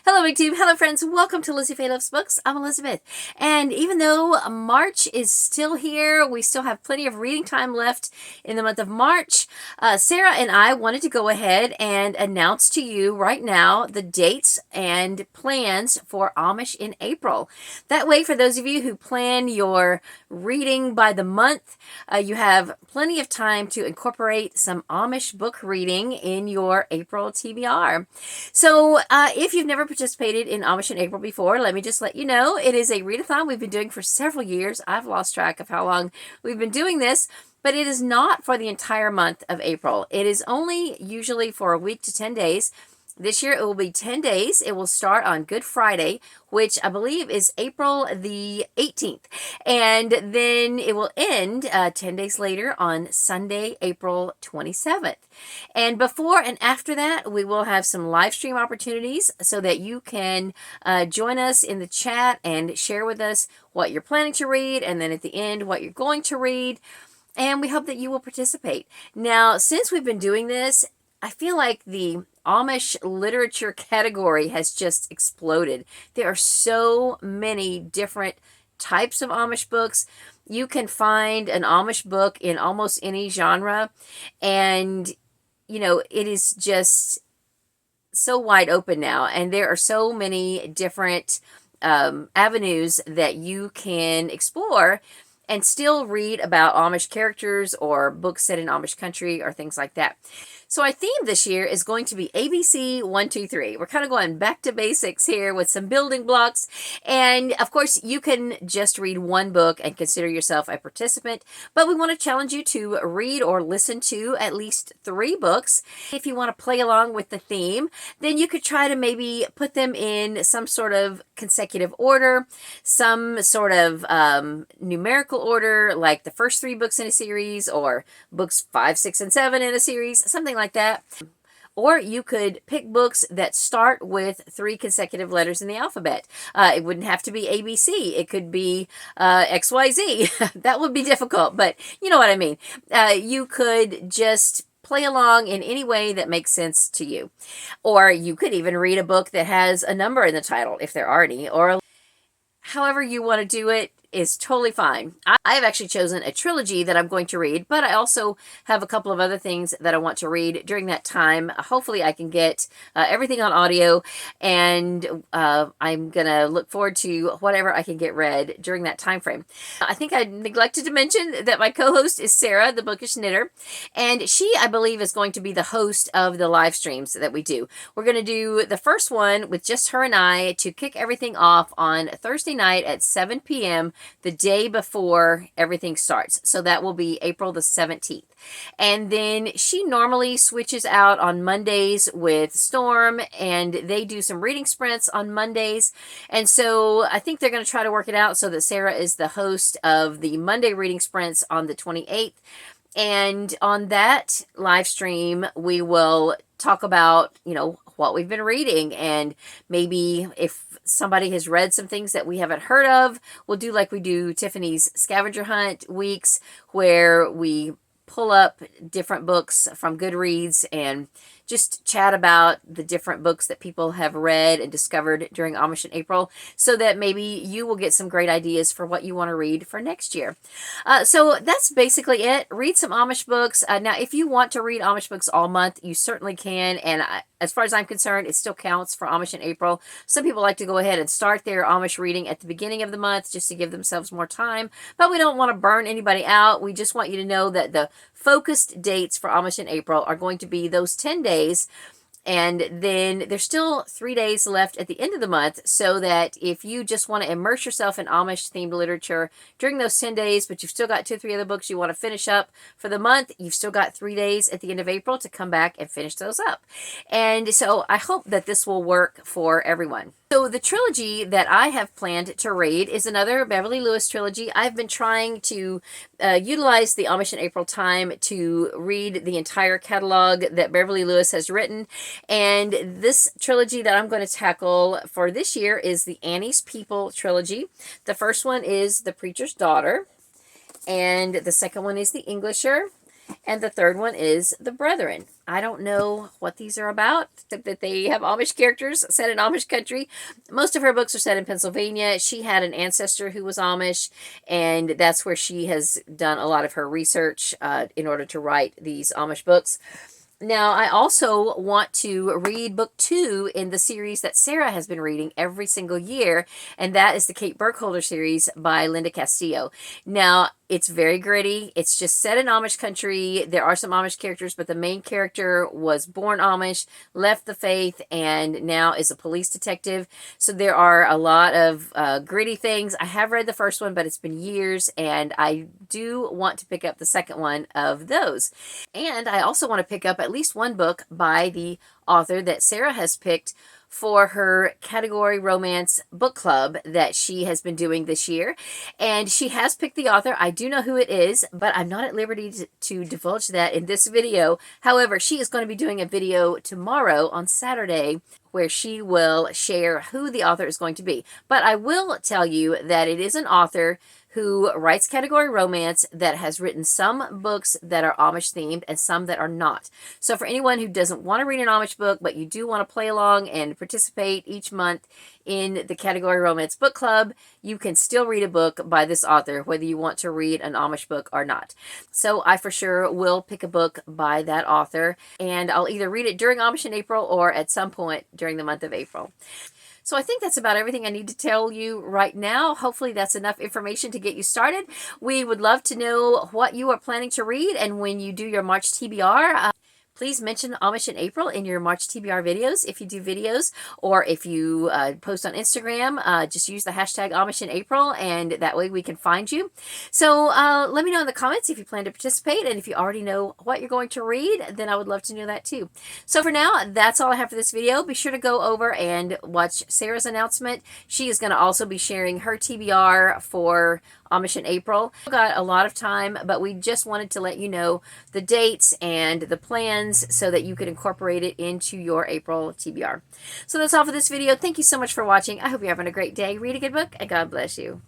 Hello, BigTube. Hello, friends. Welcome to Lizziefaye Loves Books. I'm Elizabeth. And even though March is still here, we still have plenty of reading time left in the month of March. Sarah and I wanted to go ahead and announce to you right now the dates and plans for Amish in April. That way, for those of you who plan your reading by the month, you have plenty of time to incorporate some Amish book reading in your April TBR. So if you've never participated in Amish in April before, let me just let you know it is a readathon we've been doing for several years. I've lost track of how long we've been doing this, but it is not for the entire month of April. It is only usually for a week to 10 days. This year it will be 10 days. It will start on Good Friday, which I believe is April the 18th. And then it will end 10 days later on Sunday, April 27th. And before and after that, we will have some live stream opportunities so that you can join us in the chat and share with us what you're planning to read, and then at the end, what you're going to read. And we hope that you will participate. Now, since we've been doing this, I feel like the Amish literature category has just exploded. There are so many different types of Amish books. You can find an Amish book in almost any genre, and you know, it is just so wide open now, and there are so many different avenues that you can explore and still read about Amish characters or books set in Amish country or things like that. So our theme this year is going to be ABC 1, 2, 3. We're kind of going back to basics here with some building blocks. And of course, you can just read one book and consider yourself a participant. But we want to challenge you to read or listen to at least 3 books. If you want to play along with the theme, then you could try to maybe put them in some sort of consecutive order, some sort of numerical order, like the first 3 books in a series, or books 5, 6, and 7 in a series, something like that. Or you could pick books that start with 3 consecutive letters in the alphabet. It wouldn't have to be ABC. It could be XYZ. That would be difficult, but you know what I mean. You could just play along in any way that makes sense to you. Or you could even read a book that has a number in the title, if there are any, or however you want to do it is totally fine. I have actually chosen a trilogy that I'm going to read, but I also have a couple of other things that I want to read during that time. Hopefully I can get everything on audio, and I'm going to look forward to whatever I can get read during that time frame. I think I neglected to mention that my co-host is Sarah, the Bookish Knitter, and she, I believe, is going to be the host of the live streams that we do. We're going to do the first one with just her and I to kick everything off on Thursday night at 7 p.m. the day before everything starts. So that will be April the 17th. And then she normally switches out on Mondays with Storm, and they do some reading sprints on Mondays. And so I think they're going to try to work it out so that Sarah is the host of the Monday reading sprints on the 28th. And on that live stream, we will talk about, you know, what we've been reading, and maybe if somebody has read some things that we haven't heard of, we'll do like we do Tiffany's scavenger hunt weeks, where we pull up different books from Goodreads and just chat about the different books that people have read and discovered during Amish in April, so that maybe you will get some great ideas for what you want to read for next year. So that's basically it. Read some Amish books. Now, if you want to read Amish books all month, you certainly can. And as far as I'm concerned, it still counts for Amish in April. Some people like to go ahead and start their Amish reading at the beginning of the month just to give themselves more time. But we don't want to burn anybody out. We just want you to know that the focused dates for Amish in April are going to be those 10 days. And then there's still 3 days left at the end of the month, so that if you just want to immerse yourself in Amish-themed literature during those 10 days, but you've still got 2 or 3 other books you want to finish up for the month, you've still got 3 days at the end of April to come back and finish those up. And so I hope that this will work for everyone. So the trilogy that I have planned to read is another Beverly Lewis trilogy. I've been trying to utilize the Amish in April time to read the entire catalog that Beverly Lewis has written. And this trilogy that I'm going to tackle for this year is the Annie's People trilogy. The first one is The Preacher's Daughter, and the second one is The Englisher, and the third one is The Brethren. I don't know what these are about, that they have Amish characters set in Amish country. Most of her books are set in Pennsylvania. She had an ancestor who was Amish, and that's where she has done a lot of her research in order to write these Amish books. Now, I also want to read book 2 in the series that Sarah has been reading every single year, and that is the Kate Burkholder series by Linda Castillo. Now, it's very gritty. It's just set in Amish country. There are some Amish characters, but the main character was born Amish, left the faith, and now is a police detective. So there are a lot of gritty things. I have read the first one, but it's been years, and I do want to pick up the second one of those. And I also want to pick up at least one book by the author that Sarah has picked for her category romance book club that she has been doing this year. And she has picked the author. I do know who it is, but I'm not at liberty to divulge that in this video. However, she is going to be doing a video tomorrow on Saturday where she will share who the author is going to be. But I will tell you that it is an author who writes category romance that has written some books that are Amish themed and some that are not. So for anyone who doesn't want to read an Amish book, but you do want to play along and participate each month in the category romance book club, you can still read a book by this author, whether you want to read an Amish book or not. So I for sure will pick a book by that author, and I'll either read it during Amish in April or at some point during the month of April. So I think that's about everything I need to tell you right now. Hopefully that's enough information to get you started. We would love to know what you are planning to read, and when you do your March TBR, please mention Amish in April in your March TBR videos if you do videos, or if you post on Instagram, just use the hashtag Amish in April, and that way we can find you. So let me know in the comments if you plan to participate, and if you already know what you're going to read, then I would love to know that too. So for now, that's all I have for this video. Be sure to go over and watch Sarah's announcement. She is going to also be sharing her TBR for Amish in April. We've got a lot of time, but we just wanted to let you know the dates and the plans so that you could incorporate it into your April TBR. So that's all for this video. Thank you so much for watching. I hope you're having a great day. Read a good book, and God bless you.